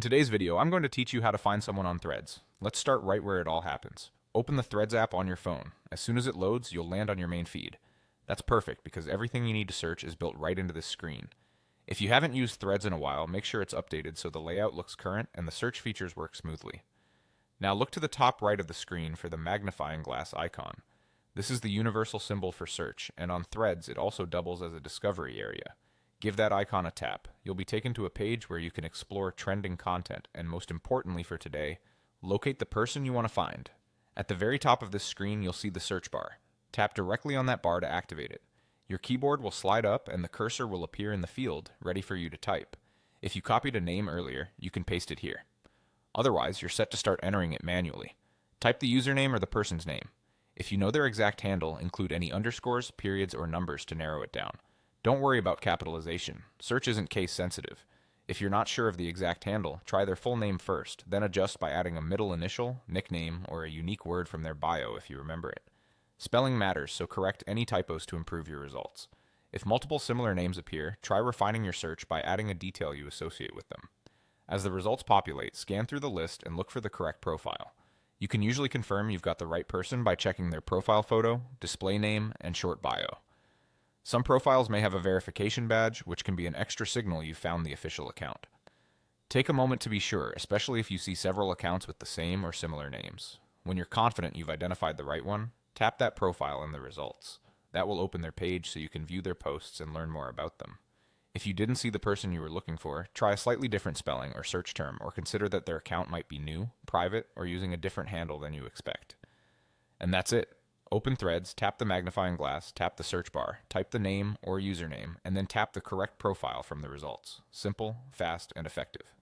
In today's video, I'm going to teach you how to find someone on Threads. Let's start right where it all happens. Open the Threads app on your phone. As soon as it loads, you'll land on your main feed. That's perfect because everything you need to search is built right into this screen. If you haven't used Threads in a while, make sure it's updated so the layout looks current and the search features work smoothly. Now look to the top right of the screen for the magnifying glass icon. This is the universal symbol for search, and on Threads it also doubles as a discovery area. Give that icon a tap. You'll be taken to a page where you can explore trending content, and most importantly for today, locate the person you want to find. At the very top of this screen, you'll see the search bar. Tap directly on that bar to activate it. Your keyboard will slide up and the cursor will appear in the field, ready for you to type. If you copied a name earlier, you can paste it here. Otherwise, you're set to start entering it manually. Type the username or the person's name. If you know their exact handle, include any underscores, periods, or numbers to narrow it down. Don't worry about capitalization. Search isn't case sensitive. If you're not sure of the exact handle, try their full name first, then adjust by adding a middle initial, nickname, or a unique word from their bio if you remember it. Spelling matters, so correct any typos to improve your results. If multiple similar names appear, try refining your search by adding a detail you associate with them. As the results populate, scan through the list and look for the correct profile. You can usually confirm you've got the right person by checking their profile photo, display name, and short bio. Some profiles may have a verification badge, which can be an extra signal you found the official account. Take a moment to be sure, especially if you see several accounts with the same or similar names. When you're confident you've identified the right one, tap that profile in the results. That will open their page so you can view their posts and learn more about them. If you didn't see the person you were looking for, try a slightly different spelling or search term, or consider that their account might be new, private, or using a different handle than you expect. And that's it. Open Threads, tap the magnifying glass, tap the search bar, type the name or username, and then tap the correct profile from the results. Simple, fast, and effective.